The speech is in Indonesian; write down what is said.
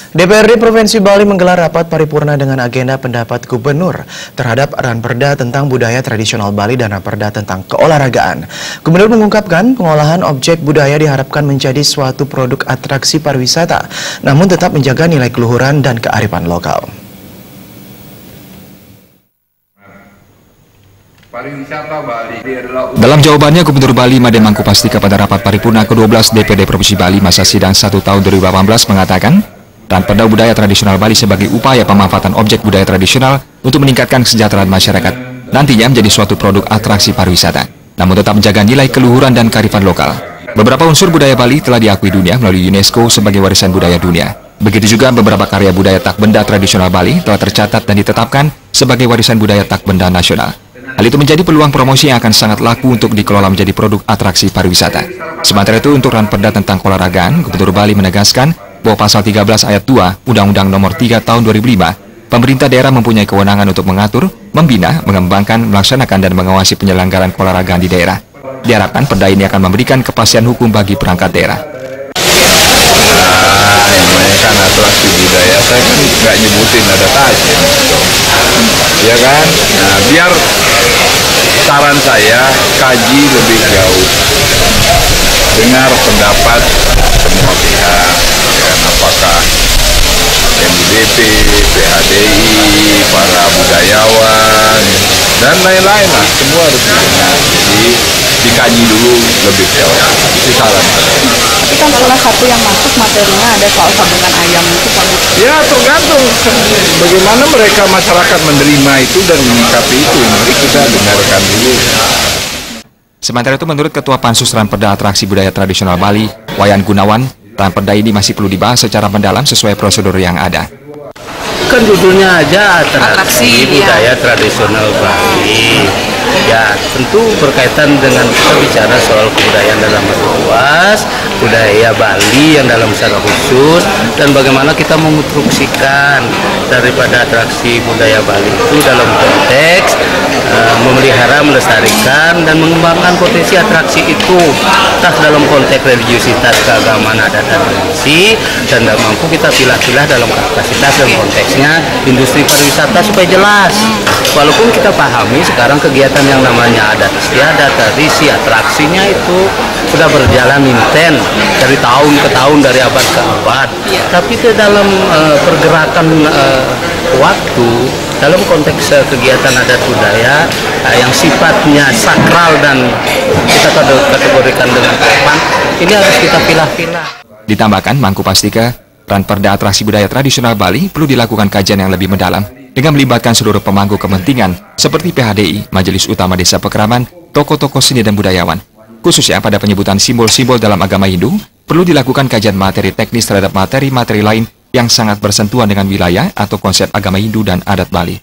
DPRD Provinsi Bali menggelar rapat paripurna dengan agenda pendapat gubernur terhadap Ranperda tentang budaya tradisional Bali dan Ranperda tentang keolahragaan. Gubernur mengungkapkan pengolahan objek budaya diharapkan menjadi suatu produk atraksi pariwisata, namun tetap menjaga nilai keluhuran dan kearifan lokal. Dalam jawabannya, Gubernur Bali Made Mangkupastika pada rapat paripurna ke-12 DPRD Provinsi Bali masa sidang 1 tahun 2018 mengatakan, Ranperda budaya tradisional Bali sebagai upaya pemanfaatan objek budaya tradisional untuk meningkatkan kesejahteraan masyarakat nantinya menjadi suatu produk atraksi pariwisata, namun tetap menjaga nilai keluhuran dan kearifan lokal. Beberapa unsur budaya Bali telah diakui dunia melalui UNESCO sebagai warisan budaya dunia. Begitu juga beberapa karya budaya tak benda tradisional Bali telah tercatat dan ditetapkan sebagai warisan budaya tak benda nasional. Hal itu menjadi peluang promosi yang akan sangat laku untuk dikelola menjadi produk atraksi pariwisata. Sementara itu, untuk Ranperda tentang keolahragaan, Gubernur Bali menegaskan bahwa pasal 13 ayat 2 Undang-Undang Nomor 3 Tahun 2005, pemerintah daerah mempunyai kewenangan untuk mengatur, membina, mengembangkan, melaksanakan dan mengawasi penyelenggaraan keolahragaan di daerah. Diharapkan perda ini akan memberikan kepastian hukum bagi perangkat daerah. Namanya kan atraksi budaya, saya kan nggak nyebutin ada tajam, ya kan? Nah, biar saran saya kaji lebih jauh, dengar pendapat semua pihak, ya, apakah MUDP, PHDI, para budayawan, dan lain-lain lah, semua harus didengar. Jadi dikaji dulu lebih jauh, itu saran saya. Tapi kan salah satu yang masuk materinya ada soal sambungan ayam itu Pak. Ya tergantung bagaimana mereka masyarakat menerima itu dan menyikapi itu. Mari kita dengarkan dulu. Sementara itu, menurut Ketua Pansus Ranperda Atraksi Budaya Tradisional Bali, Wayan Gunawan, Ranperda ini masih perlu dibahas secara mendalam sesuai prosedur yang ada. Kan judulnya aja atraksi budaya tradisional Bali. Ya, tentu berkaitan dengan kita bicara soal kebudayaan dalam arti luas, budaya Bali yang dalam secara khusus, dan bagaimana kita menginstruksikan daripada atraksi budaya Bali itu dalam konteks memelihara, melestarikan, dan mengembangkan potensi atraksi itu, entah dalam konteks religiusitas, keagamaan, adat, dan tradisi, dan mampu kita pilah-pilah dalam kapasitas dan konteksnya industri pariwisata supaya jelas. Walaupun kita pahami sekarang kegiatan yang namanya adat istiadat, tradisi, atraksinya itu sudah berjalan intens dari tahun ke tahun, dari abad ke abad. Tapi itu dalam pergerakan waktu, dalam konteks kegiatan adat budaya yang sifatnya sakral dan kita kategorikan dengan kapan, ini harus kita pilah-pilah. Ditambahkan, Mangkupastika, Ranperda Atraksi Budaya Tradisional Bali perlu dilakukan kajian yang lebih mendalam dengan melibatkan seluruh pemangku kepentingan seperti PHDI, Majelis Utama Desa Pekraman, tokoh-tokoh seni dan budayawan. Khususnya pada penyebutan simbol-simbol dalam agama Hindu, perlu dilakukan kajian materi teknis terhadap materi-materi lain yang sangat bersentuhan dengan wilayah atau konsep agama Hindu dan adat Bali.